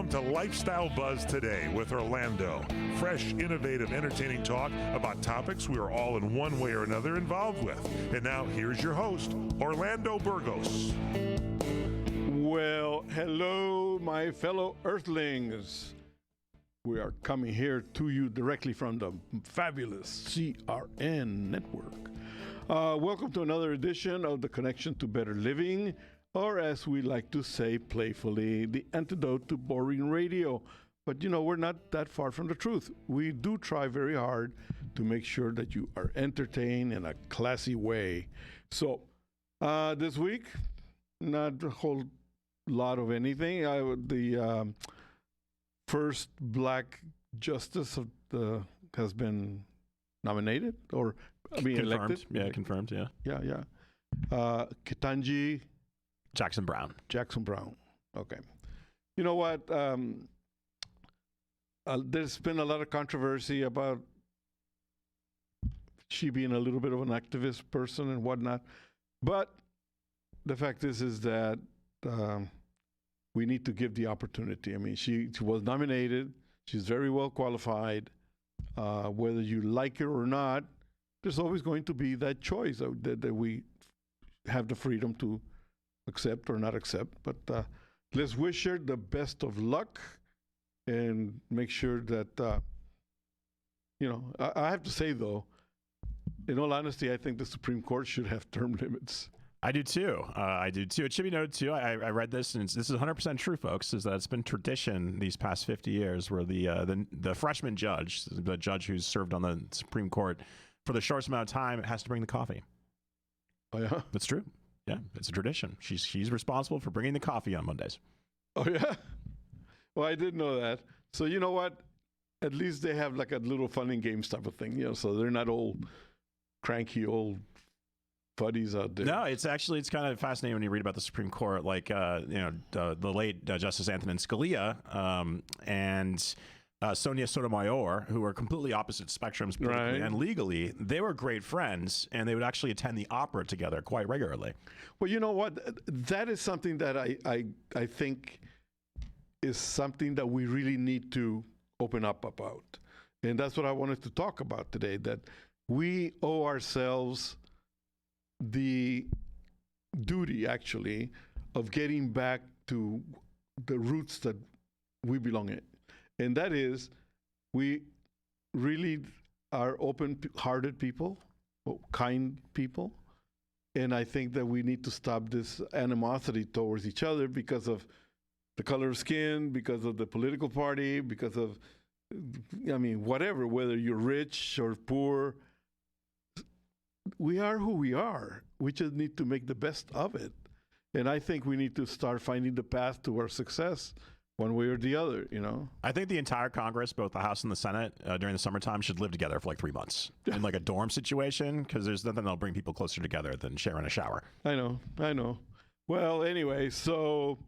Welcome to Lifestyle Buzz Today with Orlando. Fresh, innovative, entertaining talk about topics we are all in one way or another involved with. And now here's your host, Orlando Burgos. Well, hello, my fellow Earthlings. We are coming here to you directly from the fabulous CRN network. Welcome to another edition of the Connection to Better Living, or as we like to say playfully, the antidote to boring radio. But you know, we're not that far from the truth. We do try very hard to make sure that you are entertained in a classy way. So this week, not a whole lot of anything. The first black justice has been nominated or being elected. Yeah, confirmed. Yeah. Yeah. Ketanji Jackson Brown. Okay. You know what? There's been a lot of controversy about she being a little bit of an activist person and whatnot. But the fact is that we need to give the opportunity. I mean, she was nominated. She's very well qualified. Whether you like her or not, there's always going to be that choice that we have the freedom to accept or not accept. But let's wish her the best of luck and make sure that, I have to say, though, in all honesty, I think the Supreme Court should have term limits. I do too. It should be noted too. I read this, and this is 100% true, folks. Is that it's been tradition these past 50 years where the freshman judge, the judge who's served on the Supreme Court for the shortest amount of time, has to bring the coffee. Oh yeah, that's true. Yeah, it's a tradition. She's responsible for bringing the coffee on Mondays. Oh yeah. Well, I didn't know that. So you know what? At least they have like a little fun and games type of thing. So they're not old, cranky old buddies out there. No, it's kind of fascinating when you read about the Supreme Court, like the late Justice Antonin Scalia and Sonia Sotomayor, who are completely opposite spectrums politically and legally. They were great friends, and they would actually attend the opera together quite regularly. Well, you know what? That is something that I think is something that we really need to open up about, and that's what I wanted to talk about today. That we owe ourselves the duty, actually, of getting back to the roots that we belong in. And that is, we really are open-hearted people, kind people. And I think that we need to stop this animosity towards each other because of the color of skin, because of the political party, because of, whatever, whether you're rich or poor. We are who we are. We just need to make the best of it. And I think we need to start finding the path to our success one way or the other, I think the entire Congress, both the House and the Senate, during the summertime should live together for like 3 months in like a dorm situation, because there's nothing that'll bring people closer together than sharing a shower. I know. Well, anyway, so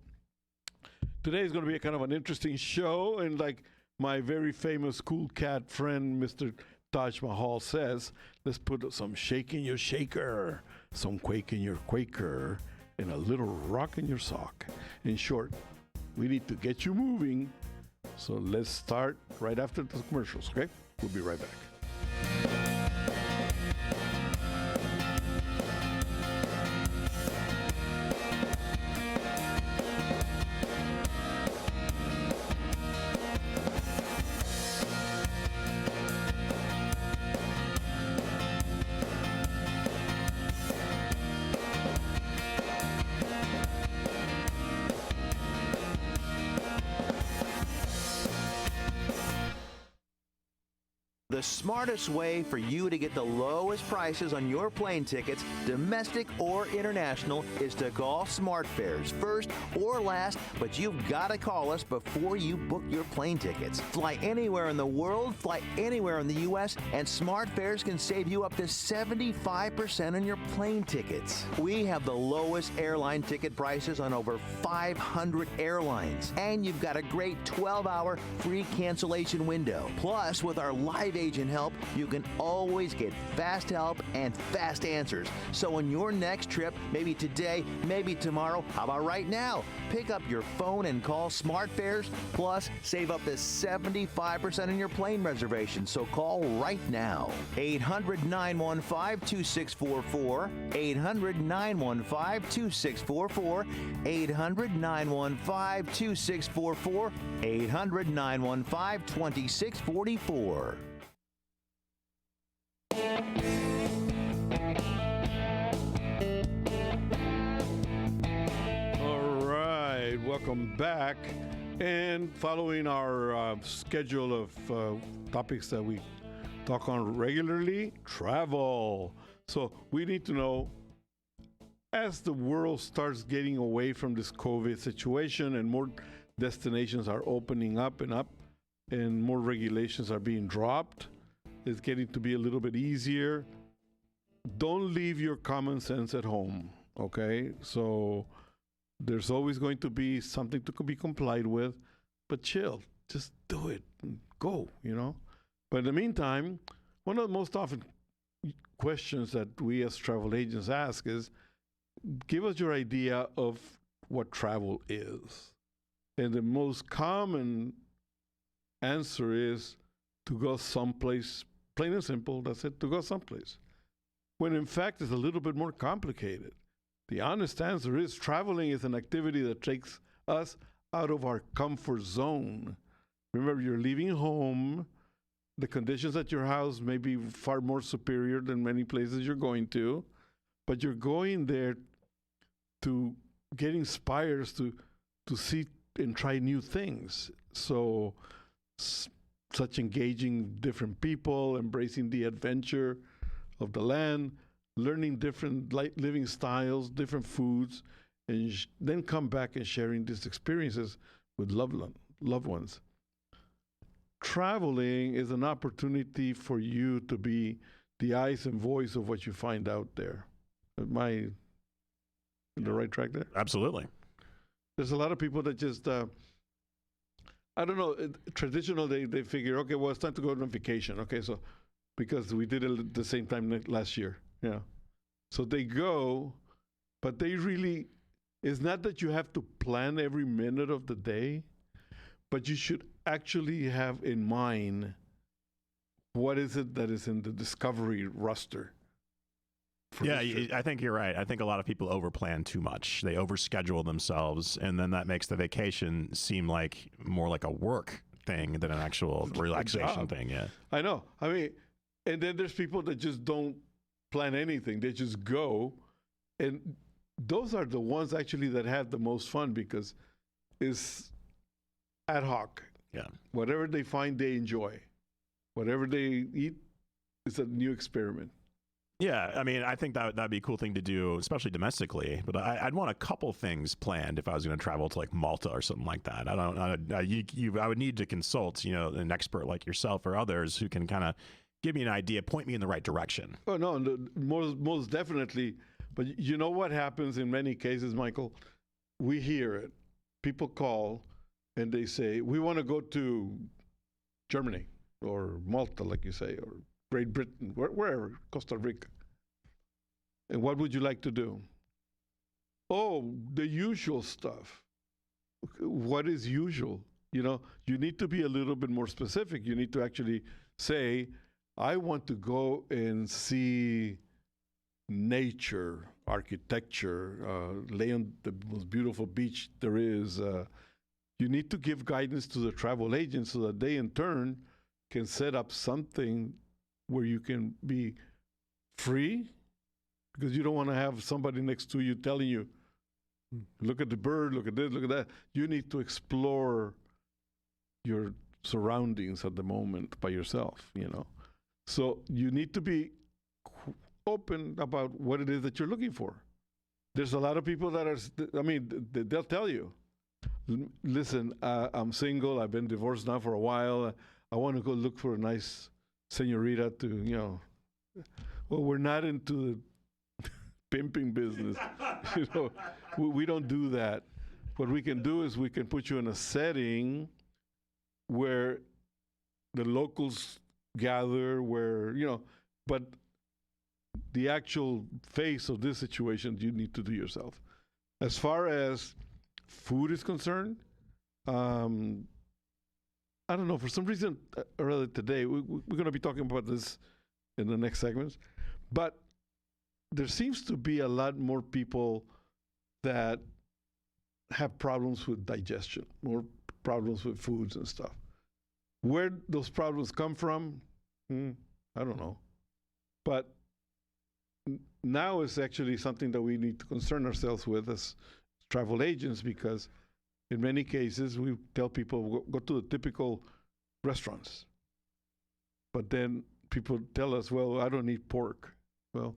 today is going to be a kind of an interesting show. And like my very famous cool cat friend, Mr. Taj Mahal says, let's put some shake in your shaker, some quake in your quaker, and a little rock in your sock. In short, we need to get you moving. So let's start right after the commercials, okay? We'll be right back. The smartest way for you to get the lowest prices on your plane tickets, domestic or international, is to call SmartFares first or last, but you've got to call us before you book your plane tickets. Fly anywhere in the world, fly anywhere in the U.S., and SmartFares can save you up to 75% on your plane tickets. We have the lowest airline ticket prices on over 500 airlines, and you've got a great 12-hour free cancellation window. Plus, with our Live agent help, you can always get fast help and fast answers. So on your next trip, maybe today, maybe tomorrow, how about right now? Pick up your phone and call SmartFares, plus save up to 75% on your plane reservation. So call right now. 800-915-2644, 800-915-2644, 800-915-2644, 800-915-2644. All right, welcome back. And following our schedule of topics that we talk on regularly, travel. So we need to know, as the world starts getting away from this COVID situation and more destinations are opening up and more regulations are being dropped, it's getting to be a little bit easier. Don't leave your common sense at home, okay? So there's always going to be something to be complied with, but chill, just do it, go, But in the meantime, one of the most often questions that we as travel agents ask is, give us your idea of what travel is. And the most common answer is to go someplace, plain and simple, that's it, to go someplace. When in fact it's a little bit more complicated. The honest answer is traveling is an activity that takes us out of our comfort zone. Remember, you're leaving home. The conditions at your house may be far more superior than many places you're going to, but you're going there to get inspired to see and try new things. So such engaging different people, embracing the adventure of the land, learning different living styles, different foods, and then come back and sharing these experiences with loved ones. Traveling is an opportunity for you to be the eyes and voice of what you find out there. Am I in the right track there? Absolutely. There's a lot of people that just, I don't know, traditional, they figure, okay, well, it's time to go on vacation. Okay, so because we did it at the same time last year. Yeah. So they go, but they really, it's not that you have to plan every minute of the day, but you should actually have in mind what is it that is in the Discovery roster. Yeah, I think you're right. I think a lot of people overplan too much. They overschedule themselves, and then that makes the vacation seem like more like a work thing than an actual relaxation thing. Yeah, I know. I mean, and then there's people that just don't plan anything. They just go, and those are the ones actually that have the most fun because it's ad hoc. Yeah. Whatever they find, they enjoy. Whatever they eat, it's a new experiment. Yeah, I mean, I think that'd be a cool thing to do, especially domestically. But I'd want a couple things planned if I was going to travel to like Malta or something like that. I would need to consult, an expert like yourself or others who can kind of give me an idea, point me in the right direction. Oh no, most definitely. But you know what happens in many cases, Michael? We hear it. People call and they say, we want to go to Germany or Malta, like you say, or Great Britain, wherever, Costa Rica. And what would you like to do? Oh, the usual stuff. What is usual? You need to be a little bit more specific. You need to actually say, I want to go and see nature, architecture, lay on the most beautiful beach there is. You need to give guidance to the travel agent so that they in turn can set up something where you can be free, because you don't want to have somebody next to you telling you, look at the bird, look at this, look at that. You need to explore your surroundings at the moment by yourself, So you need to be open about what it is that you're looking for. There's a lot of people that are, they'll tell you, listen, I'm single, I've been divorced now for a while, I want to go look for a nice senorita to, well, we're not into the pimping business. We don't do that. What we can do is we can put you in a setting where the locals gather, where, but the actual face of this situation you need to do yourself. As far as food is concerned, I don't know, for some reason, earlier today, we're going to be talking about this in the next segments, but there seems to be a lot more people that have problems with digestion, more problems with foods and stuff. Where those problems come from, I don't know. But now it's actually something that we need to concern ourselves with as travel agents, because in many cases we tell people go to the typical restaurants. But then people tell us, well, I don't eat pork. Well,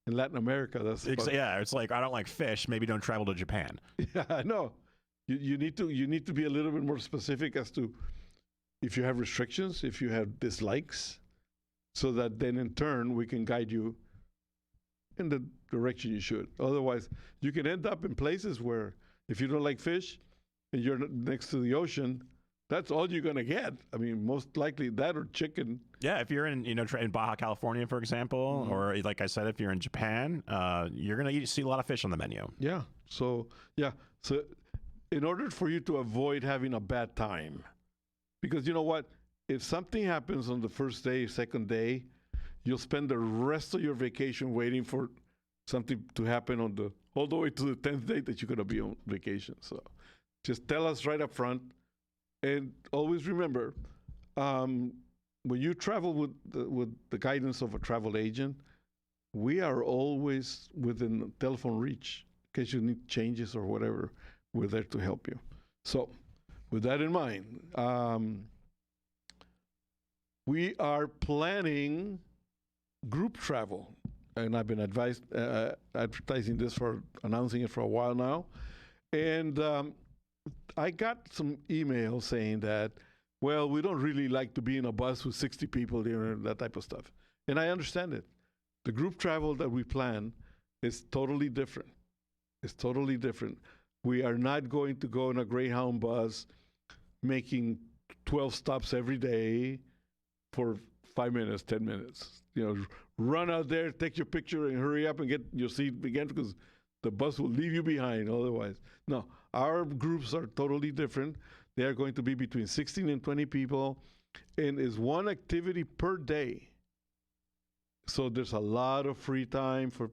in Latin America, that's it's like, I don't like fish. Maybe don't travel to Japan. Yeah, I know. You need to be a little bit more specific as to if you have restrictions, if you have dislikes, so that then in turn we can guide you in the direction you should. Otherwise, you can end up in places where if you don't like fish and you're next to the ocean, that's all you're going to get. I mean, most likely that or chicken. Yeah, if you're in, in Baja California, for example, or like I said, if you're in Japan, you're going to see a lot of fish on the menu. Yeah. So in order for you to avoid having a bad time, because you know what? If something happens on the first day, second day, you'll spend the rest of your vacation waiting for something to happen all the way to the 10th day that you're going to be on vacation. So just tell us right up front. And always remember, when you travel with the guidance of a travel agent, we are always within telephone reach in case you need changes or whatever. We're there to help you. So with that in mind, we are planning group travel. And I've been announcing it for a while now. And I got some emails saying that, well, we don't really like to be in a bus with 60 people there and that type of stuff. And I understand it. The group travel that we plan is totally different. It's totally different. We are not going to go in a Greyhound bus making 12 stops every day for 5 minutes, 10 minutes. Run out there, take your picture, and hurry up and get your seat again, because the bus will leave you behind otherwise. No, our groups are totally different. They are going to be between 16 and 20 people, and is one activity per day. So there's a lot of free time for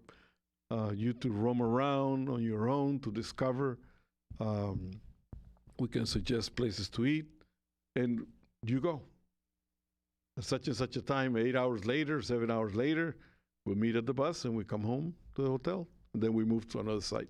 you to roam around on your own, to discover. We can suggest places to eat, and you go. At such and such a time, 8 hours later, 7 hours later, we meet at the bus and we come home to the hotel, and then we move to another site.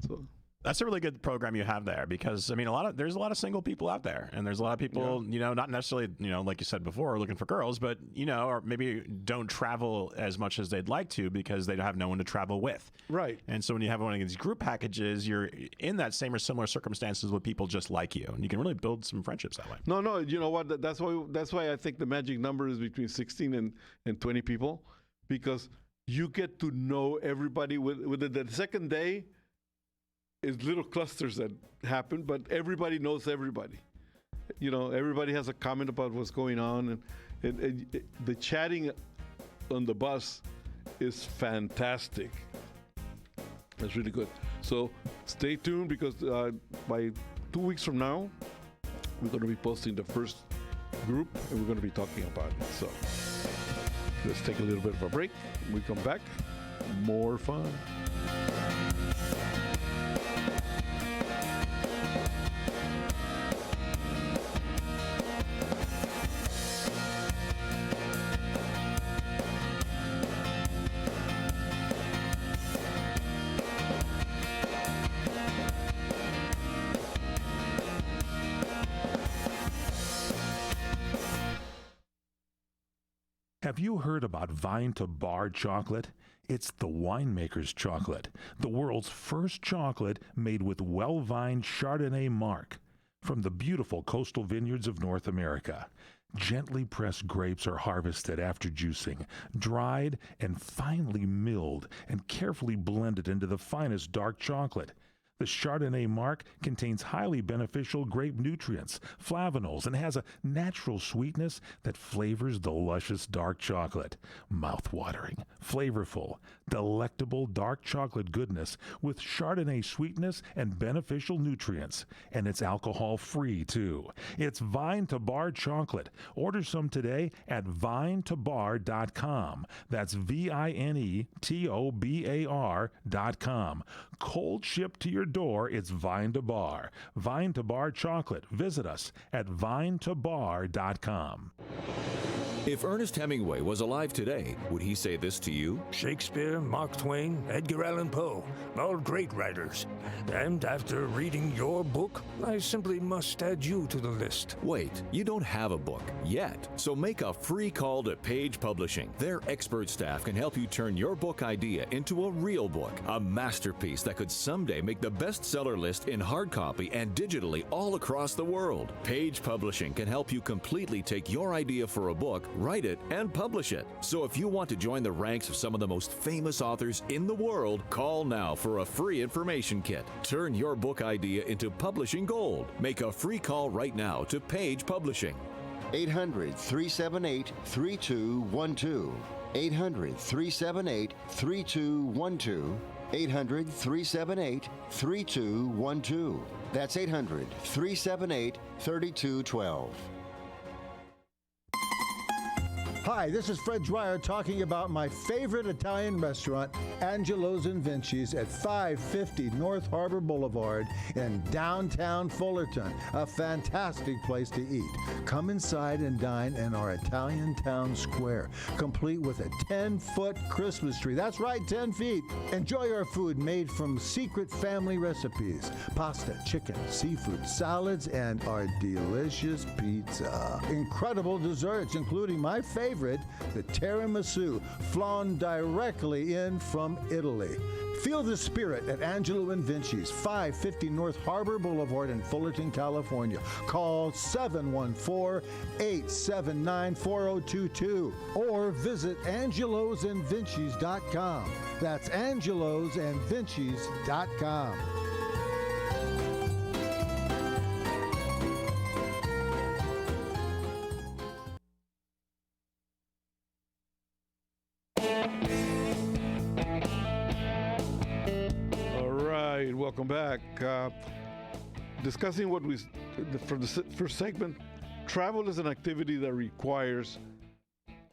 So that's a really good program you have there, because I mean, there's a lot of single people out there, and there's a lot of people, not necessarily, like you said before, looking for girls, but or maybe don't travel as much as they'd like to because they don't have no one to travel with. Right. And so when you have one of these group packages, you're in that same or similar circumstances with people just like you, and you can really build some friendships that way. No, you know what? That's why I think the magic number is between 16 and 20 people, because you get to know everybody. With the second day, is little clusters that happen, but everybody knows everybody. Everybody has a comment about what's going on, and the chatting on the bus is fantastic. That's really good. So stay tuned, because by 2 weeks from now, we're going to be posting the first group, and we're going to be talking about it. So let's take a little bit of a break. When we come back, more fun. Have you heard about Vine to Bar chocolate? It's the winemaker's chocolate, the world's first chocolate made with well-vined Chardonnay marc from the beautiful coastal vineyards of North America. Gently pressed grapes are harvested after juicing, dried and finely milled and carefully blended into the finest dark chocolate. The Chardonnay mark contains highly beneficial grape nutrients, flavonols, and has a natural sweetness that flavors the luscious dark chocolate. Mouth-watering, flavorful, delectable dark chocolate goodness with Chardonnay sweetness and beneficial nutrients. And it's alcohol-free, too. It's Vine to Bar chocolate. Order some today at vinetobar.com. That's VINETOBAR.com. Cold shipped to your door, it's Vine to Bar. Vine to Bar chocolate. Visit us at vinetobar.com. If Ernest Hemingway was alive today, would he say this to you? Shakespeare, Mark Twain, Edgar Allan Poe, all great writers. And after reading your book, I simply must add you to the list. Wait, you don't have a book yet, so make a free call to Page Publishing. Their expert staff can help you turn your book idea into a real book, a masterpiece that could someday make the bestseller list in hard copy and digitally all across the world. Page Publishing can help you completely take your idea for a book, write it, and publish it. So if you want to join the ranks of some of the most famous authors in the world, call now for a free information kit. Turn your book idea into publishing gold. Make a free call right now to Page Publishing. 800-378-3212. 800-378-3212. 800-378-3212. That's 800-378-3212. Hi, this is Fred Dwyer talking about my favorite Italian restaurant, Angelo's and Vinci's at 550 North Harbor Boulevard in downtown Fullerton. A fantastic place to eat. Come inside and dine in our Italian town square, complete with a 10-foot Christmas tree. That's right, 10 feet. Enjoy our food made from secret family recipes. Pasta, chicken, seafood, salads, and our delicious pizza. Incredible desserts, including my favorite, the tiramisu, flown directly in from Italy. Feel the spirit at Angelo and Vinci's, 550 North Harbor Boulevard in Fullerton, California. Call 714-879-4022 or visit angelosandvincis.com. That's angelosandvincis.com. Welcome back. Discussing what for the first segment, travel is an activity that requires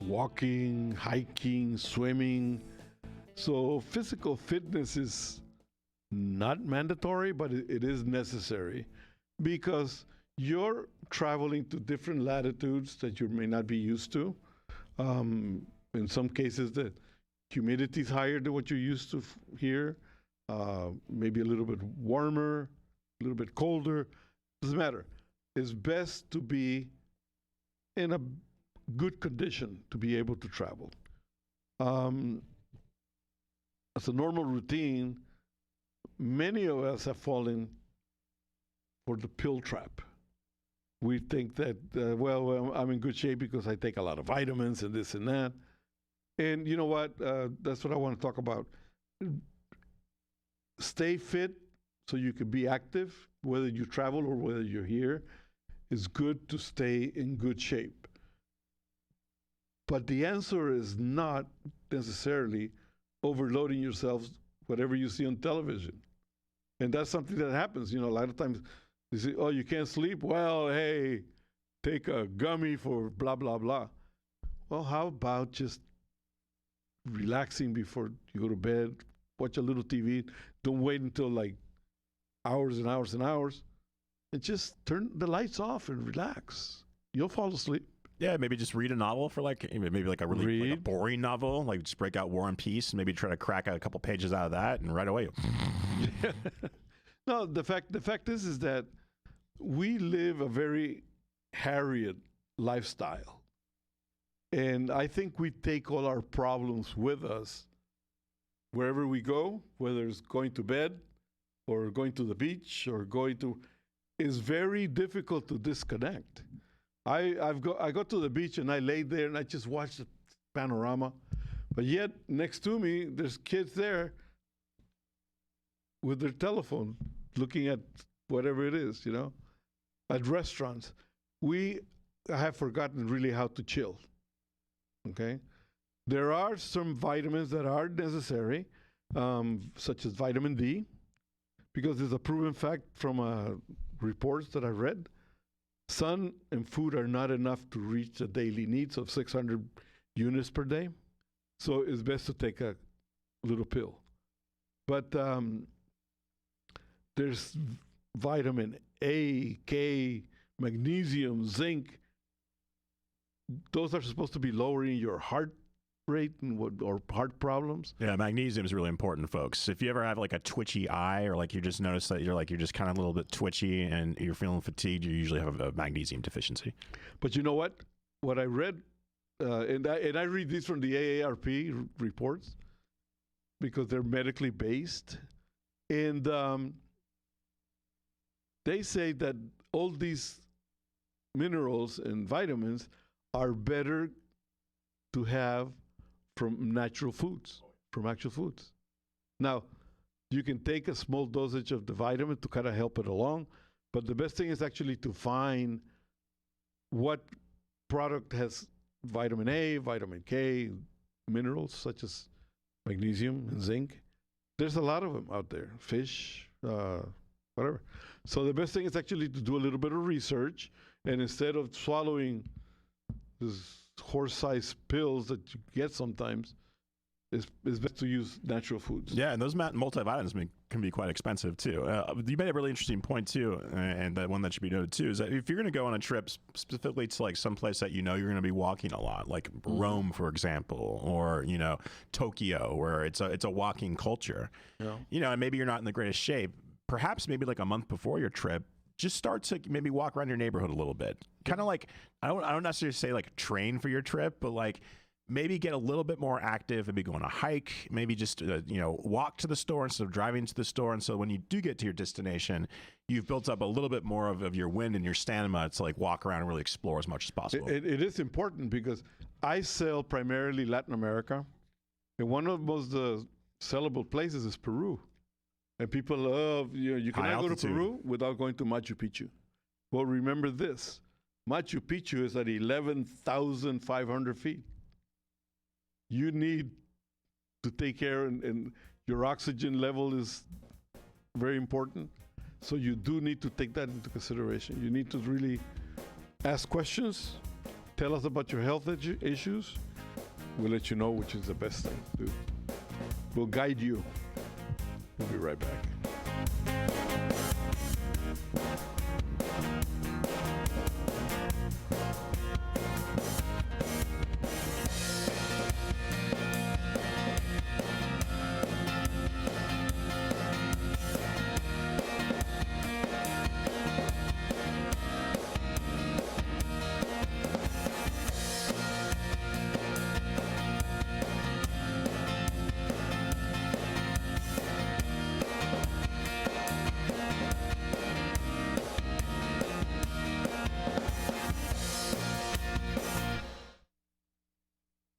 walking, hiking, swimming. So physical fitness is not mandatory, but it is necessary because you're traveling to different latitudes that you may not be used to. In some cases, the humidity is higher than what you're used to here. Maybe a little bit warmer, a little bit colder. Doesn't matter. It's best to be in a good condition to be able to travel. As a normal routine, many of us have fallen for the pill trap. We think that, well, I'm in good shape because I take a lot of vitamins and this and that. And you know what? That's what I want to talk about. Stay fit so you can be active, whether you travel or whether you're here. It's good to stay in good shape. But the answer is not necessarily overloading yourself, whatever you see on television. And that's something that happens. You know, a lot of times they say, oh, you can't sleep? Well, hey, take a gummy for blah, blah, blah. Well, how about just relaxing before you go to bed? Watch a little TV. Don't wait until like hours and hours and hours. And just turn the lights off and relax. You'll fall asleep. Yeah, maybe just read a novel for maybe like a really like a boring novel. Like just break out War and Peace and maybe try to crack a couple pages out of that and right away. No, the fact is that we live a very harried lifestyle. And I think we take all our problems with us wherever we go, whether it's going to bed or going to the beach or it's very difficult to disconnect. I go to the beach and I lay there and I just watch the panorama, but yet next to me there's kids there with their telephone looking at whatever it is, at restaurants. We have forgotten really how to chill. Okay? There are some vitamins that are necessary, such as vitamin D, because there's a proven fact from reports that I read. Sun and food are not enough to reach the daily needs of 600 units per day. So it's best to take a little pill. But there's vitamin A, K, magnesium, zinc. Those are supposed to be lowering your heart rate or heart problems. Yeah, magnesium is really important, folks. If you ever have like a twitchy eye, or like you just notice that you're just kind of a little bit twitchy and you're feeling fatigued, you usually have a magnesium deficiency. But you know what? What I read, and I read these from the AARP reports because they're medically based, and they say that all these minerals and vitamins are better to have from natural foods, from actual foods. Now, you can take a small dosage of the vitamin to kind of help it along, but the best thing is actually to find what product has vitamin A, vitamin K, minerals such as magnesium and zinc. There's a lot of them out there, fish, whatever. So the best thing is actually to do a little bit of research, and instead of swallowing this horse-sized pills that you get sometimes, it's best to use natural foods. Yeah, and those multivitamins can be quite expensive too. You made a really interesting point too, and the one that should be noted too is that if you're going to go on a trip specifically to like some place that you're going to be walking a lot, like Rome, for example, or Tokyo, where it's a walking culture, and maybe you're not in the greatest shape. Perhaps maybe like a month before your trip, just start to maybe walk around your neighborhood a little bit. Kind of like, I don't necessarily say like train for your trip, but like maybe get a little bit more active, maybe go on a hike, maybe just, walk to the store instead of driving to the store. And so when you do get to your destination, you've built up a little bit more of your wind and your stamina to like walk around and really explore as much as possible. It is important because I sell primarily Latin America. And one of the most sellable places is Peru. And people love, you cannot go to Peru without going to Machu Picchu. Well, remember this. Machu Picchu is at 11,500 feet. You need to take care, and your oxygen level is very important. So you do need to take that into consideration. You need to really ask questions, tell us about your health issues. We'll let you know which is the best thing to do. We'll guide you. We'll be right back.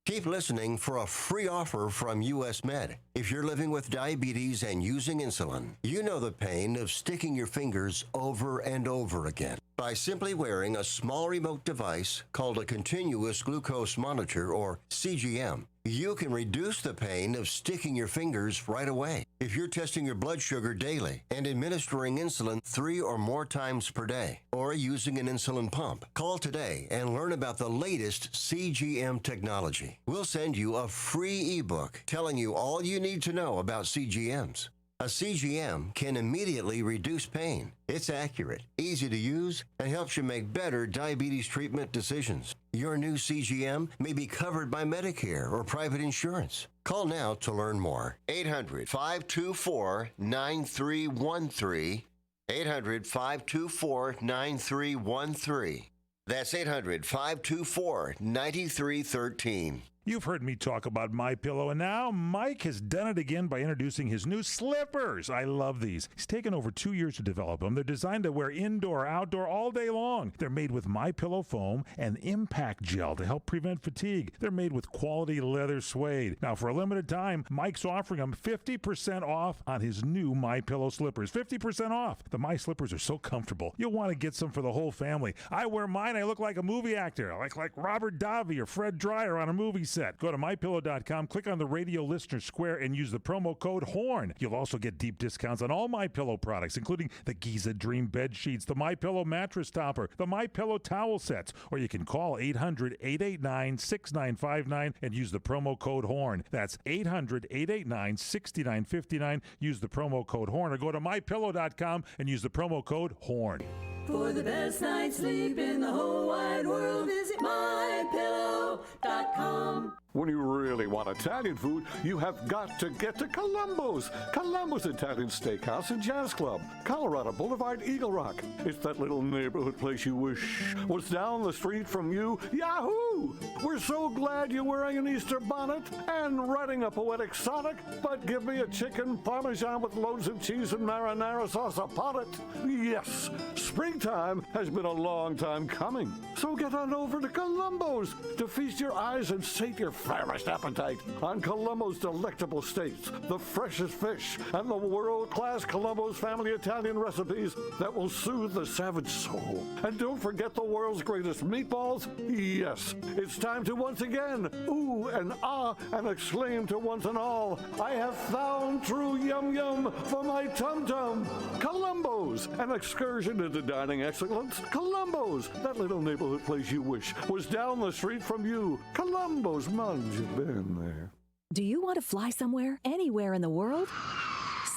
Keep listening for a free offer from US Med. If you're living with diabetes and using insulin, you know the pain of sticking your fingers over and over again. By simply wearing a small remote device called a continuous glucose monitor, or CGM, you can reduce the pain of sticking your fingers right away. If you're testing your blood sugar daily and administering insulin 3 or more times per day, or using an insulin pump, call today and learn about the latest CGM technology. We'll send you a free ebook telling you all you need to know about CGMs. A CGM can immediately reduce pain. It's accurate, easy to use, and helps you make better diabetes treatment decisions. Your new CGM may be covered by Medicare or private insurance. Call now to learn more. 800-524-9313. 800-524-9313. That's 800-524-9313. You've heard me talk about MyPillow, and now Mike has done it again by introducing his new slippers. I love these. He's taken over 2 years to develop them. They're designed to wear indoor, outdoor, all day long. They're made with MyPillow foam and impact gel to help prevent fatigue. They're made with quality leather suede. Now, for a limited time, Mike's offering them 50% off on his new MyPillow slippers. 50% off. The My Slippers are so comfortable. You'll want to get some for the whole family. I wear mine. I look like a movie actor, like Robert Davi or Fred Dreyer on a movie set. Go to MyPillow.com, click on the radio listener square, and use the promo code HORN. You'll also get deep discounts on all MyPillow products, including the Giza Dream bed sheets, the MyPillow mattress topper, the MyPillow towel sets, or you can call 800-889-6959 and use the promo code HORN. That's 800-889-6959. Use the promo code HORN, or go to MyPillow.com and use the promo code HORN. For the best night's sleep in the whole wide world, visit MyPillow.com. When you really want Italian food, you have got to get to Columbo's. Columbo's Italian Steakhouse and Jazz Club, Colorado Boulevard, Eagle Rock. It's that little neighborhood place you wish was down the street from you. Yahoo! We're so glad you're wearing an Easter bonnet and riding a poetic sonnet, but give me a chicken parmesan with loads of cheese and marinara sauce upon it. Yes, springtime has been a long time coming. So get on over to Columbo's to feast your eyes and sate your fairest appetite on Columbo's delectable steaks, the freshest fish, and the world-class Columbo's family Italian recipes that will soothe the savage soul. And don't forget the world's greatest meatballs. Yes, it's time to once again ooh and ah and exclaim to once and all, I have found true yum yum for my tum-tum. Columbo's, an excursion into dining excellence. Columbo's, that little neighborhood place you wish was down the street from you. Columbo's, you've been there. Do you want to fly somewhere, anywhere in the world?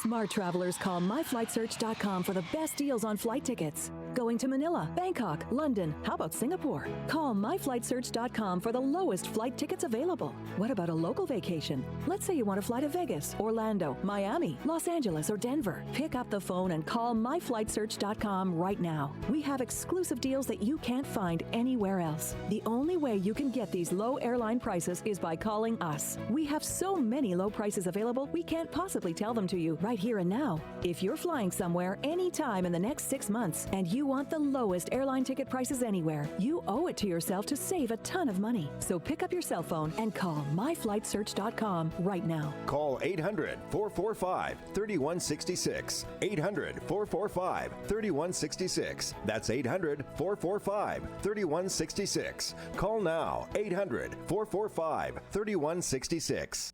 Smart travelers call myflightsearch.com for the best deals on flight tickets. Going to Manila, Bangkok, London, how about Singapore? Call myflightsearch.com for the lowest flight tickets available. What about a local vacation? Let's say you want to fly to Vegas, Orlando, Miami, Los Angeles, or Denver. Pick up the phone and call myflightsearch.com right now. We have exclusive deals that you can't find anywhere else. The only way you can get these low airline prices is by calling us. We have so many low prices available, we can't possibly tell them to you right here and now. If you're flying somewhere anytime in the next 6 months and you want the lowest airline ticket prices anywhere, you owe it to yourself to save a ton of money. So pick up your cell phone and call myflightsearch.com right now. Call 800-445-3166. 800-445-3166. That's 800-445-3166. Call now. 800-445-3166.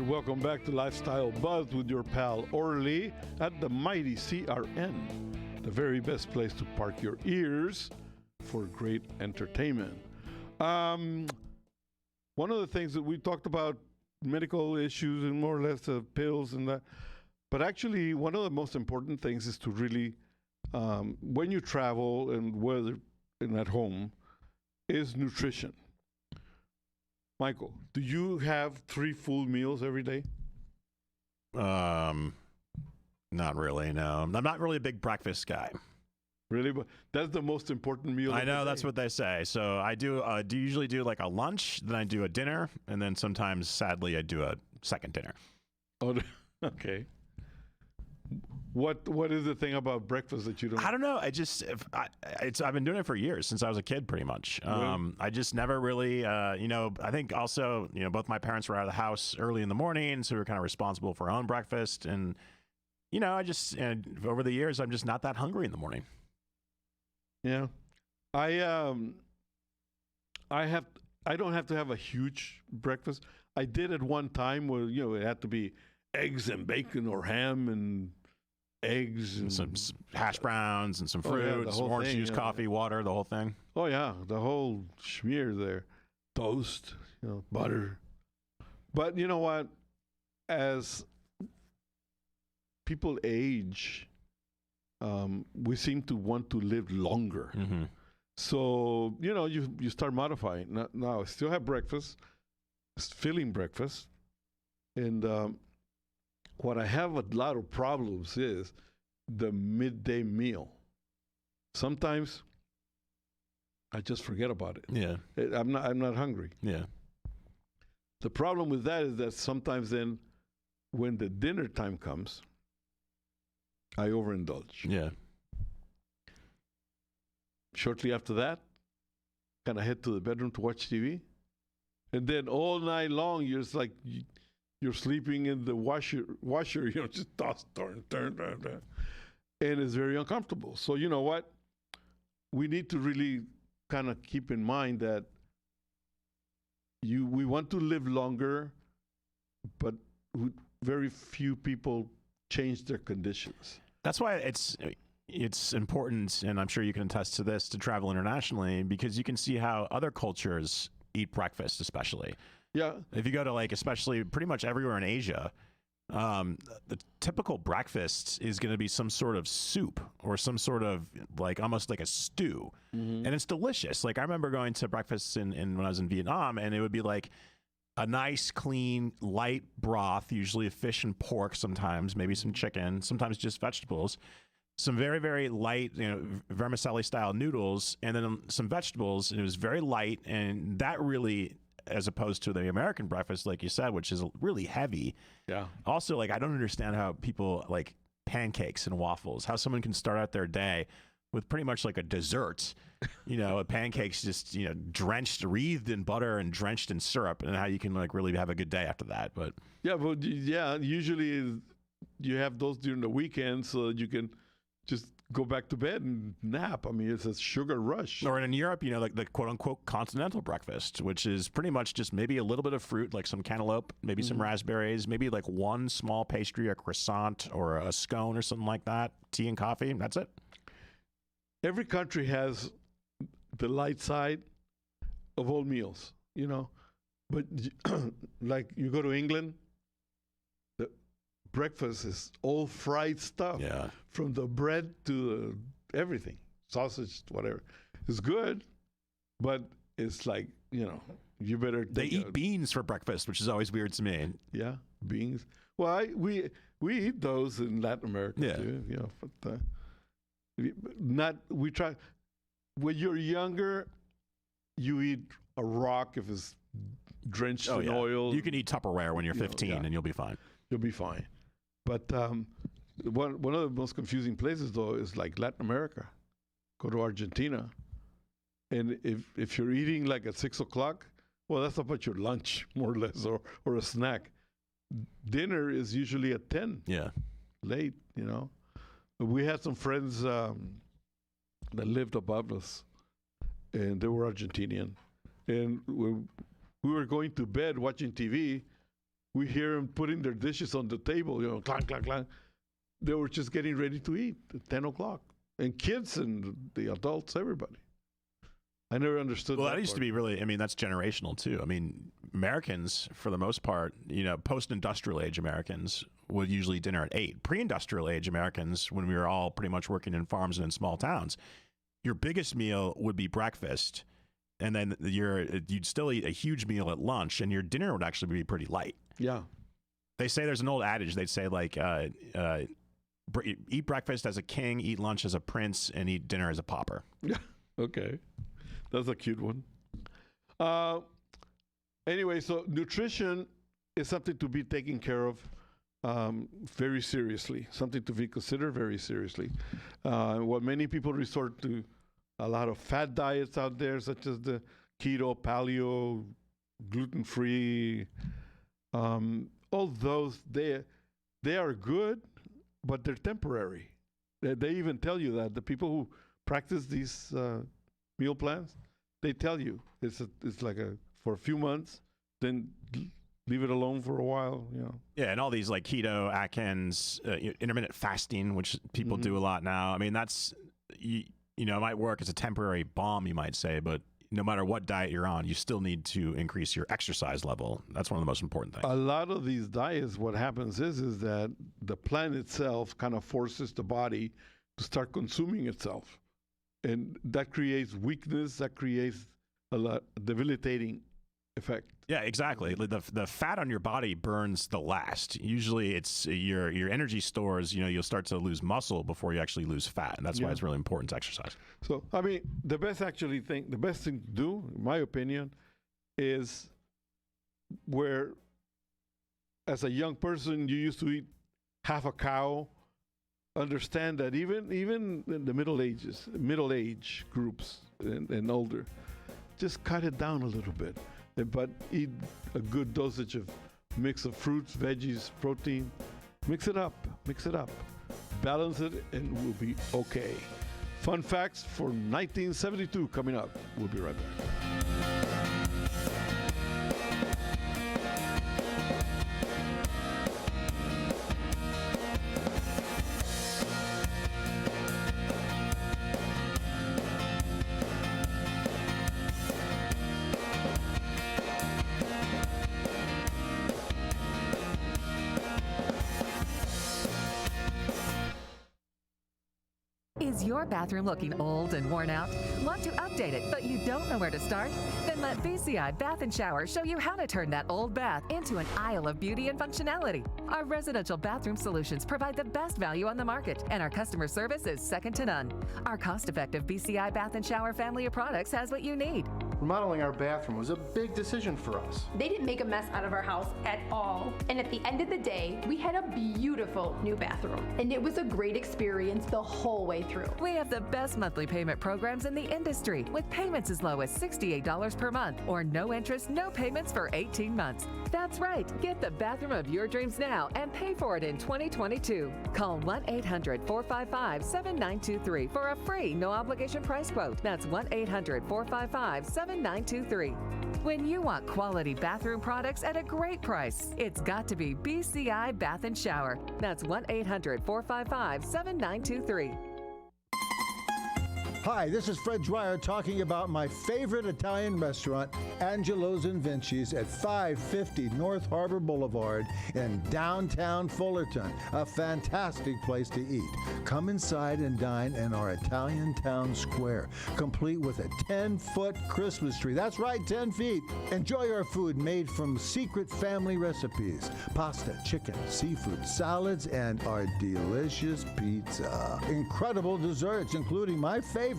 Welcome back to Lifestyle Buzz with your pal Orly at the mighty CRN, the very best place to park your ears for great entertainment. One of the things that we talked about, medical issues and more or less pills and that, but actually one of the most important things is to really, when you travel and whether and at home, is nutrition. Michael, do you have 3 full meals every day? Not really, no. I'm not really a big breakfast guy. Really? But that's the most important meal. I know, that's what they say. So I do usually do like a lunch, then I do a dinner, and then sometimes, sadly, I do a second dinner. Oh, okay. What is the thing about breakfast that you don't? I don't know. I've been doing it for years, since I was a kid, pretty much. Really? I just never really, I think also, both my parents were out of the house early in the morning, so we were kind of responsible for our own breakfast. And, over the years, I'm just not that hungry in the morning. Yeah. I don't have to have a huge breakfast. I did at one time where, it had to be eggs and bacon or ham and eggs and some hash browns and some fruits, orange juice, coffee, water, the whole thing. Oh yeah, the whole schmear there. Toast, butter. But you know what? As people age, we seem to want to live longer. Mm-hmm. So, you start modifying. Now I still have breakfast, filling breakfast. And what I have a lot of problems is the midday meal. Sometimes I just forget about it. Yeah. I'm not hungry. Yeah. The problem with that is that sometimes then when the dinner time comes, I overindulge. Yeah. Shortly after that, kind of head to the bedroom to watch TV. And then all night long, you're just like, you're sleeping in the washer, just toss, turn. And it's very uncomfortable. So you know what? We need to really kind of keep in mind that we want to live longer, but very few people change their conditions. That's why it's important, and I'm sure you can attest to this, to travel internationally, because you can see how other cultures eat breakfast, especially. Yeah. If you go to especially pretty much everywhere in Asia, the typical breakfast is going to be some sort of soup or some sort of almost like a stew. And it's delicious. I remember going to breakfast in when I was in Vietnam, and it would be like a nice, clean, light broth, usually of fish and pork sometimes, maybe some chicken, sometimes just vegetables, some very, very light, vermicelli-style noodles, and then some vegetables, and it was very light, and that really, as opposed to the American breakfast, like you said, which is really heavy. Yeah. Also, I don't understand how people like pancakes and waffles, how someone can start out their day with pretty much like a dessert, a pancakes just, drenched, wreathed in butter and drenched in syrup, and how you can really have a good day after that. But usually you have those during the weekend so that you can just go back to bed and nap. I mean, it's a sugar rush. Or in Europe, the quote unquote continental breakfast, which is pretty much just maybe a little bit of fruit, like some cantaloupe, maybe some raspberries, maybe one small pastry, a croissant or a scone or something like that, tea and coffee. That's it. Every country has the light side of all meals, but you go to England, the breakfast is all fried stuff. Yeah. From the bread to everything, sausage, whatever. It's good, but it's you better. They eat beans for breakfast, which is always weird to me. Yeah, beans. Well, we eat those in Latin America too. But we try. When you're younger, you eat a rock if it's drenched in oil. You can eat Tupperware when you're 15 and you'll be fine. You'll be fine. But one of the most confusing places, though, is like Latin America. Go to Argentina. And if you're eating at 6 o'clock, well, that's about your lunch, more or less, or a snack. Dinner is usually at 10. Yeah. Late, We had some friends that lived above us, and they were Argentinian. And when we were going to bed watching TV, we hear them putting their dishes on the table, clank, clank, clank. They were just getting ready to eat at 10 o'clock. And kids and the adults, everybody. I never understood that. Well, that used to be really, that's generational too. Americans, for the most part, post-industrial age Americans would usually dinner at 8. Pre-industrial age Americans, when we were all pretty much working in farms and in small towns, your biggest meal would be breakfast. And then you'd still eat a huge meal at lunch, and your dinner would actually be pretty light. Yeah. They say there's an old adage. They'd say eat breakfast as a king, eat lunch as a prince, and eat dinner as a pauper. Yeah. Okay. That's a cute one. Anyway, so nutrition is something to be taken care of very seriously, something to be considered very seriously. What many people resort to, a lot of fad diets out there, such as the keto, paleo, gluten-free. All those, they are good, but they're temporary. They even tell you that. The people who practice these meal plans, they tell you it's for a few months, then leave it alone for a while, Yeah, and all these keto, Atkins, intermittent fasting, which people do a lot now. That's, it might work as a temporary balm, you might say, but no matter what diet you're on, you still need to increase your exercise level. That's one of the most important things. A lot of these diets, what happens is that the plant itself kind of forces the body to start consuming itself. And that creates weakness, that creates a lot debilitating effect. Yeah, exactly. The fat on your body burns the last. Usually, it's your energy stores. You'll start to lose muscle before you actually lose fat, and that's why it's really important to exercise. So, I mean, the best thing to do, in my opinion, is where, as a young person, you used to eat half a cow. Understand that even in the middle age groups and older, just cut it down a little bit, but eat a good dosage of mix of fruits, veggies, protein. Mix it up, balance it, and we'll be okay. Fun facts for 1972 coming up. We'll be right back. Is your bathroom looking old and worn out? Want to update it, but you don't know where to start? Then let BCI Bath & Shower show you how to turn that old bath into an aisle of beauty and functionality. Our residential bathroom solutions provide the best value on the market, and our customer service is second to none. Our cost-effective BCI Bath & Shower family of products has what you need. Remodeling our bathroom was a big decision for us. They didn't make a mess out of our house at all. And at the end of the day, we had a beautiful new bathroom. And it was a great experience the whole way through. We have the best monthly payment programs in the industry, with payments as low as $68 per month or no interest, no payments for 18 months. That's right. Get the bathroom of your dreams now and pay for it in 2022. Call 1-800-455-7923 for a free, no-obligation price quote. That's 1-800-455-7923. When you want quality bathroom products at a great price, it's got to be BCI Bath & Shower. That's 1-800-455-7923. Hi, this is Fred Dwyer talking about my favorite Italian restaurant, Angelo's and Vinci's at 550 North Harbor Boulevard in downtown Fullerton. A fantastic place to eat. Come inside and dine in our Italian town square, complete with a 10-foot Christmas tree. That's right, 10 feet. Enjoy our food made from secret family recipes. Pasta, chicken, seafood, salads, and our delicious pizza. Incredible desserts, including my favorite,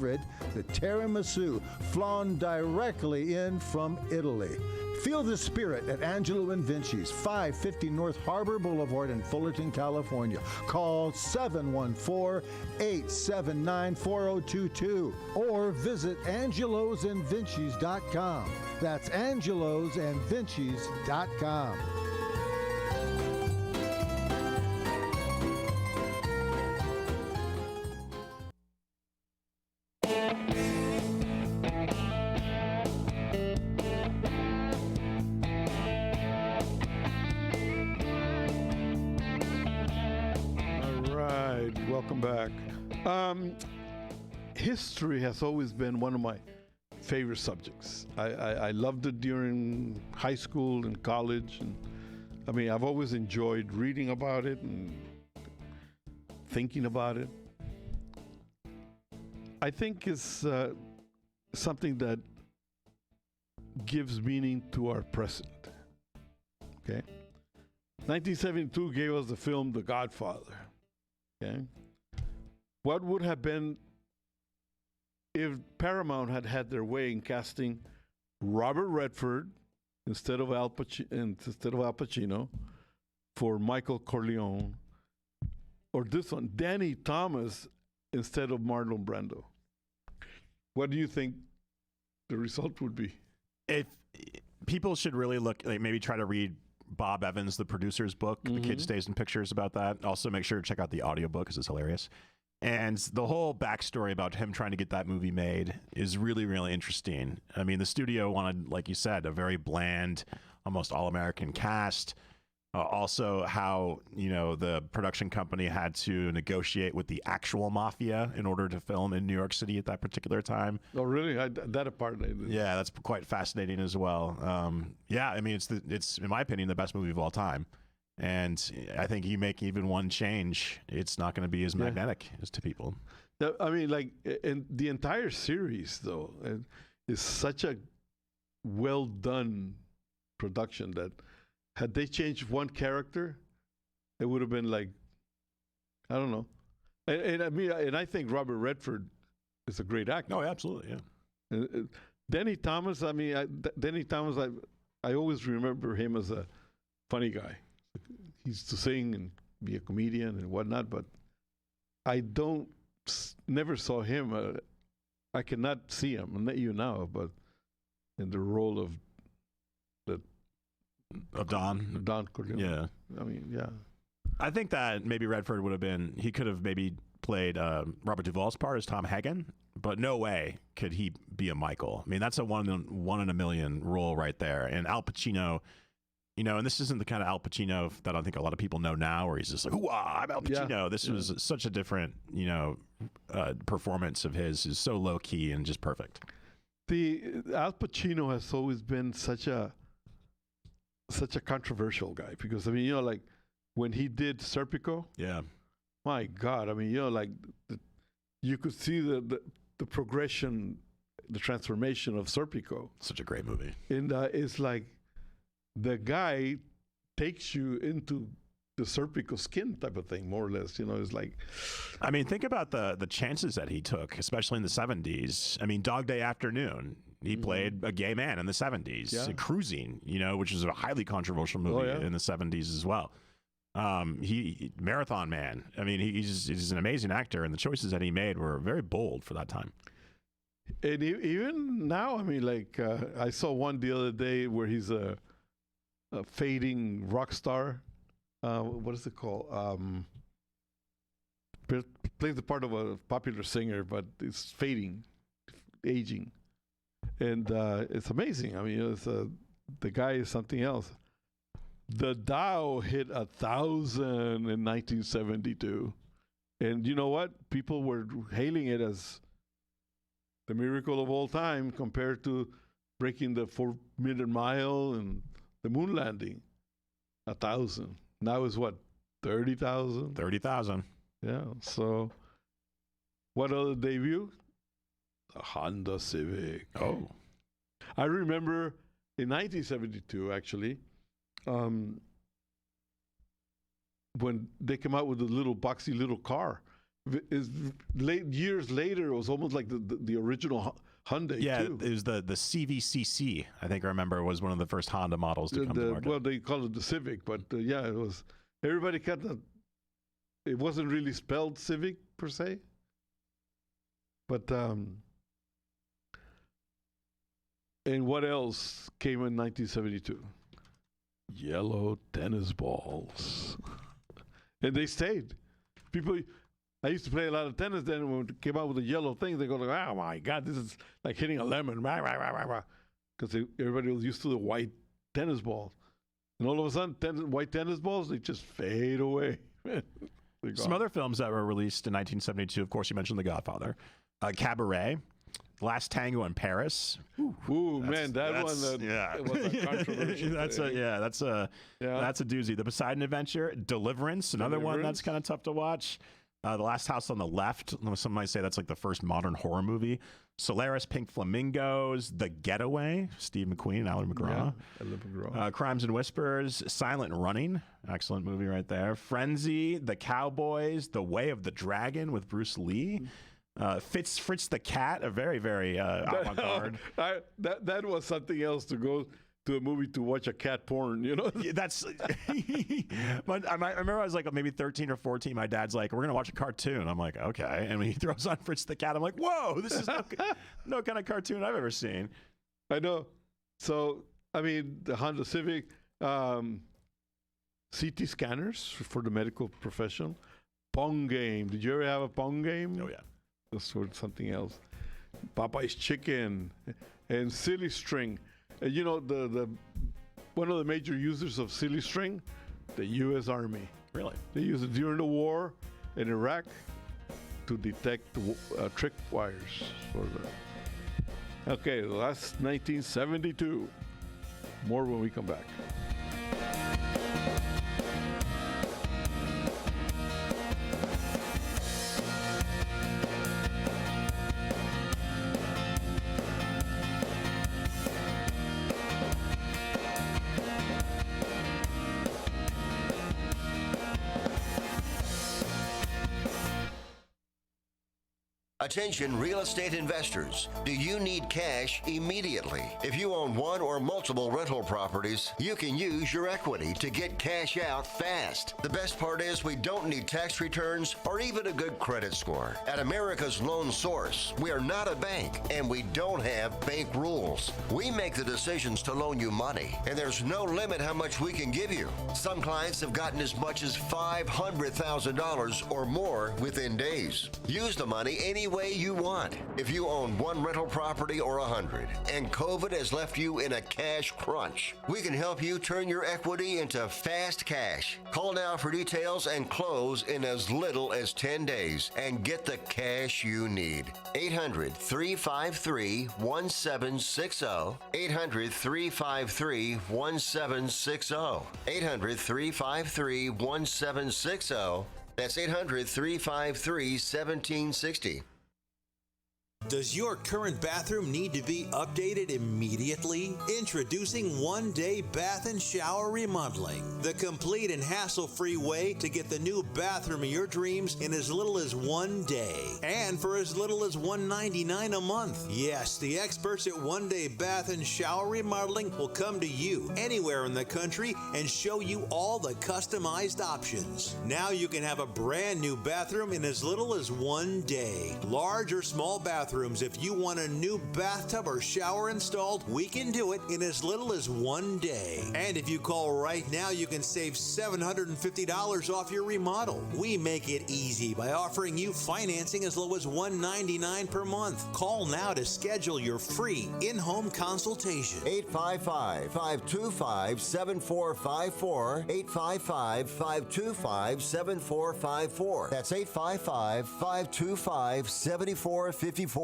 the tiramisu, flown directly in from Italy. Feel the spirit at Angelo and Vinci's, 550 North Harbor Boulevard in Fullerton, California. Call 714-879-4022 or visit angelosandvincis.com. That's angelosandvincis.com. Welcome back. History has always been one of my favorite subjects. I loved it during high school and college. And I mean, I've always enjoyed reading about it and thinking about it. I think it's something that gives meaning to our present. Okay? 1972 gave us the film The Godfather. Okay? What would have been if Paramount had had their way in casting Robert Redford instead of Al Pacino for Michael Corleone, or this one, Danny Thomas instead of Marlon Brando? What do you think the result would be? If people should really look, like maybe try to read Bob Evans, the producer's book, The Kid Stays in Pictures, about that. Also make sure to check out the audiobook because it's hilarious. And the whole backstory about him trying to get that movie made is really, really interesting. I mean, the studio wanted, like you said, a very bland, almost all-American cast. Also how, the production company had to negotiate with the actual mafia in order to film in New York City at that particular time. Oh, really? That apart. Yeah, that's quite fascinating as well. Yeah, I mean, it's in my opinion, the best movie of all time. And I think you make even one change, it's not going to be as magnetic as to people. I mean, like, in the entire series, though, is such a well-done production that had they changed one character, it would have been like, I don't know. And I mean, and I think Robert Redford is a great actor. Oh, absolutely, yeah. Denny Thomas, I mean, Denny Thomas, I always remember him as a funny guy. He used to sing and be a comedian and whatnot, but I never saw him. I cannot see him, not you now, but in the role of Don Corleone. Yeah. I mean, yeah. I think that maybe Redford he could have maybe played Robert Duvall's part as Tom Hagen, but no way could he be a Michael. I mean, that's a one in a million role right there. And Al Pacino, and this isn't the kind of Al Pacino that I think a lot of people know now, where he's just like, "Hoo-ah, I'm Al Pacino." Yeah. This was such a different, performance of his. Is so low key and just perfect. The Al Pacino has always been such a controversial guy because, I mean, like when he did Serpico, yeah, my God, I mean, like you could see the progression, the transformation of Serpico. Such a great movie. And it's like the guy takes you into the Serpico skin type of thing, more or less. It's like, I mean, think about the chances that he took, especially in the 70s. I mean, Dog Day Afternoon, he played a gay man in the 70s. Yeah. Cruising, which was a highly controversial movie in the 70s as well. He Marathon Man. I mean, he's an amazing actor, and the choices that he made were very bold for that time. And even now, I mean, like I saw one the other day where he's a fading rock star. What is it called? Plays the part of a popular singer, but it's fading, aging, and it's amazing. I mean, the guy is something else. The Dow hit 1,000 in 1972, and you know what? People were hailing it as the miracle of all time compared to breaking the 4-minute mile and the moon landing. 1,000. Now is what, 30,000? 30,000. Yeah. So, what other debut? The Honda Civic. Oh. I remember in 1972, actually, when they came out with the little boxy little car. Years later, it was almost like the original Hyundai. Yeah, too. It was the CVCC. I think I remember was one of the first Honda models to come to market. Well, they call it the Civic, but yeah, it was. Everybody it wasn't really spelled Civic per se, but and what else came in 1972? Yellow tennis balls, and they stayed. People. I used to play a lot of tennis. Then when it came out with the yellow thing, they go like, "Oh my God, this is like hitting a lemon!" Because everybody was used to the white tennis balls, and all of a sudden, white tennis balls they just fade away. Some other films that were released in 1972. Of course, you mentioned The Godfather, Cabaret, Last Tango in Paris. Ooh, man, that one. Yeah, was a controversial. That's a doozy. The Poseidon Adventure, Deliverance, another one that's kind of tough to watch. The Last House on the Left. Some might say that's like the first modern horror movie. Solaris, Pink Flamingos, The Getaway, Steve McQueen and Alan McGraw. Yeah, Crimes and Whispers, Silent Running, excellent movie right there. Frenzy, The Cowboys, The Way of the Dragon with Bruce Lee. Fritz the Cat, a very, very avant-garde. That was something else to go to a movie to watch a cat porn, Yeah, that's. But I remember I was like maybe 13 or 14. My dad's like, "We're gonna watch a cartoon." I'm like, "Okay." And when he throws on Fritz the Cat, I'm like, "Whoa, this is no kind of cartoon I've ever seen." I know. So I mean, the Honda Civic, CT scanners for the medical profession, Pong game. Did you ever have a Pong game? Oh yeah. That's sort of something else. Popeye's Chicken and Silly String. The one of the major users of Silly String, the U.S. Army. Really? They used it during the war in Iraq to detect trick wires. Okay, that's 1972. More when we come back. Attention real estate investors. Do you need cash immediately? If you own one or multiple rental properties, you can use your equity to get cash out fast. The best part is we don't need tax returns or even a good credit score. At America's Loan Source, we are not a bank and we don't have bank rules. We make the decisions to loan you money, and there's no limit how much we can give you. Some clients have gotten as much as $500,000 or more within days. Use the money any way you want. If you own one rental property or 100 and COVID has left you in a cash crunch, we can help you turn your equity into fast cash. Call now for details and close in as little as 10 days and get the cash you need. 800-353-1760. 800-353-1760. 800-353-1760. That's 800-353-1760. Does your current bathroom need to be updated immediately? Introducing One Day Bath and Shower Remodeling, the complete and hassle-free way to get the new bathroom of your dreams in as little as 1 day, and for as little as $199 a month. Yes, the experts at One Day Bath and Shower Remodeling will come to you anywhere in the country and show you all the customized options. Now you can have a brand new bathroom in as little as 1 day. Large or small bathrooms, if you want a new bathtub or shower installed, we can do it in as little as 1 day. And if you call right now, you can save $750 off your remodel. We make it easy by offering you financing as low as $199 per month. Call now to schedule your free in-home consultation. 855-525-7454. 855-525-7454. That's 855-525-7454.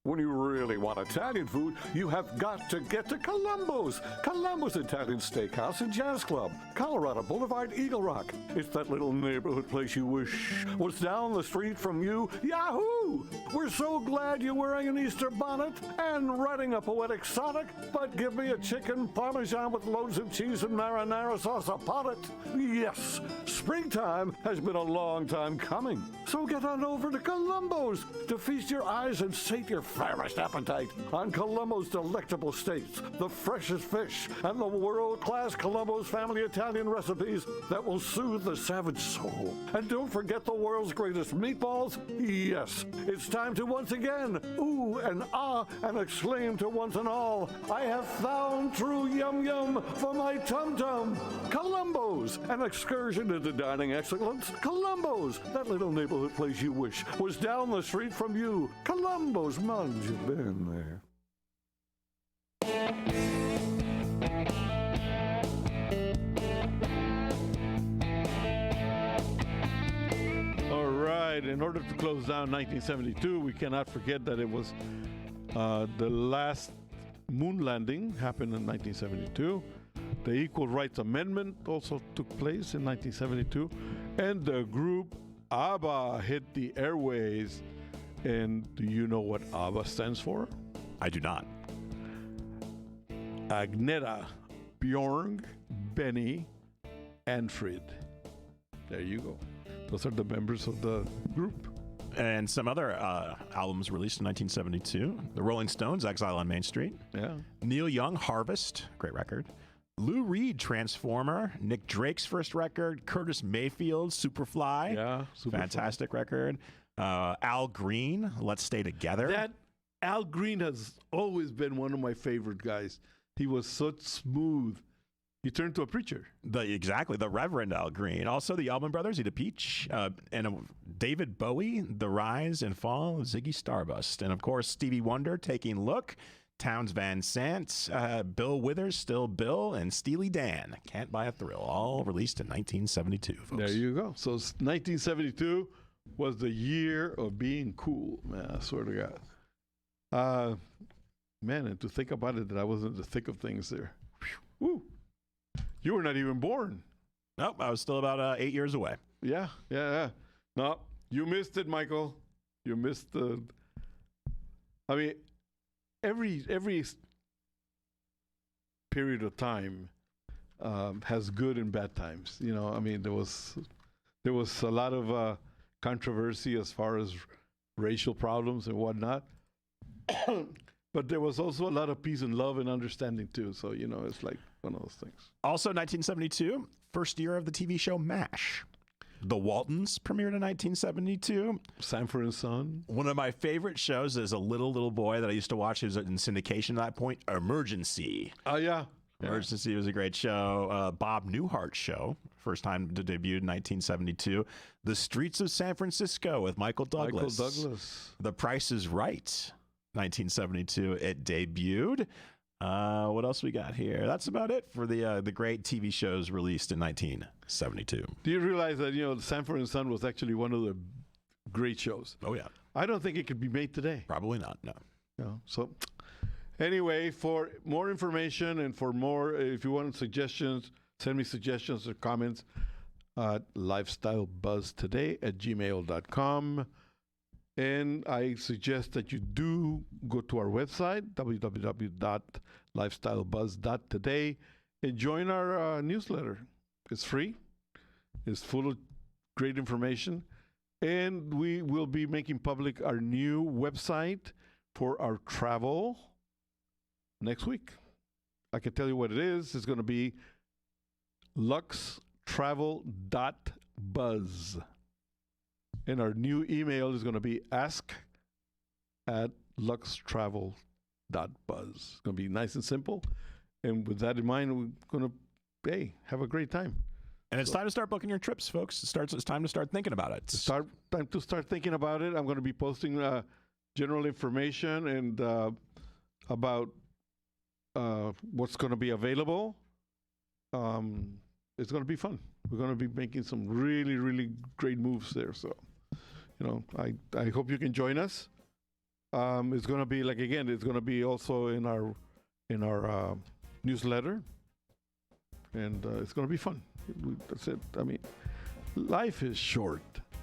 When you really want Italian food, you have got to get to Columbo's. Columbo's Italian Steakhouse and Jazz Club, Colorado Boulevard, Eagle Rock. It's that little neighborhood place you wish was down the street from you. Yahoo! We're so glad you're wearing an Easter bonnet and riding a poetic sonnet, but give me a chicken parmesan with loads of cheese and marinara sauce upon it. Yes, springtime has been a long time coming. So get on over to Columbo's to feast your eyes and sate your fairest appetite on Columbo's delectable steaks, the freshest fish, and the world-class Columbo's family Italian recipes that will soothe the savage soul. And don't forget the world's greatest meatballs. Yes, it's time to once again ooh and ah and exclaim to once and all, I have found true yum yum for my tum-tum. Columbo's, an excursion into dining excellence. Columbo's, that little neighborhood place you wish was down the street from you. Columbo's, man, you've been there. All right, in order to close down 1972, we cannot forget that it was the last moon landing happened in 1972. The Equal Rights Amendment also took place in 1972. And the group ABBA hit the airways. And do you know what ABBA stands for? I do not. Agneta, Bjorn, Benny, and Frid. There you go. Those are the members of the group. And some other albums released in 1972. The Rolling Stones, Exile on Main Street. Yeah. Neil Young, Harvest, great record. Lou Reed, Transformer. Nick Drake's first record. Curtis Mayfield, Superfly. Yeah, Superfly. Fantastic record. Al Green, Let's Stay Together. That Al Green has always been one of my favorite guys. He was so smooth. He turned to a preacher. Exactly, the Reverend Al Green. Also, the Allman Brothers, Eat a Peach, and David Bowie, The Rise and Fall of Ziggy Stardust. And, of course, Stevie Wonder, Taking Look, Townes Van Sant, Bill Withers, Still Bill, and Steely Dan, Can't Buy a Thrill, all released in 1972, folks. There you go. So 1972 was the year of being cool, man, I swear to God. Man, and to think about it, that I was in the thick of things there. Woo. You were not even born. Nope, I was still about 8 years away. Yeah. No, you missed it, Michael. You missed the... I mean, every period of time has good and bad times. You know, I mean, there was a lot of controversy as far as racial problems and whatnot. But there was also a lot of peace and love and understanding too. So, it's like one of those things. Also 1972, first year of the TV show MASH. The Waltons premiered in 1972. Sanford and Son. One of my favorite shows as a little boy that I used to watch, who was in syndication at that point, Emergency. Oh, yeah. Emergency was a great show. Bob Newhart show, first time to debut in 1972. The Streets of San Francisco with Michael Douglas. The Price is Right, 1972. It debuted. What else we got here? That's about it for the great TV shows released in 1972. Do you realize that, Sanford and Son was actually one of the great shows? Oh, yeah. I don't think it could be made today. Probably not, no. So anyway, for more information and for more, if you want suggestions, send me suggestions or comments at lifestylebuzztoday@gmail.com. And I suggest that you do go to our website, www.lifestylebuzz.today, and join our newsletter. It's free. It's full of great information. And we will be making public our new website for our travel next week. I can tell you what it is. It's going to be luxtravel.buzz. And our new email is going to be ask@luxtravel.buzz. It's going to be nice and simple. And with that in mind, we're going to, have a great time. And it's time to start booking your trips, folks. It's time to start thinking about it. Time to start thinking about it. I'm going to be posting general information and about what's going to be available. It's going to be fun. We're going to be making some really, really great moves there. So, I hope you can join us. It's going to be it's going to be also in our newsletter, and it's going to be fun. That's it. I mean, life is short.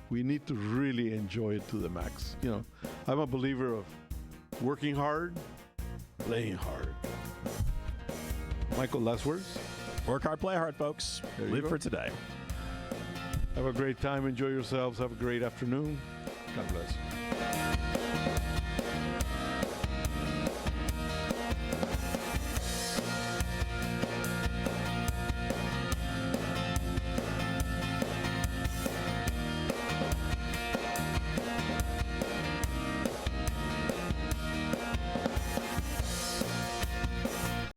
We need to really enjoy it to the max. I'm a believer of working hard, playing hard. Michael, last words? Work hard, play hard, folks. Live for today. Have a great time. Enjoy yourselves. Have a great afternoon. God bless.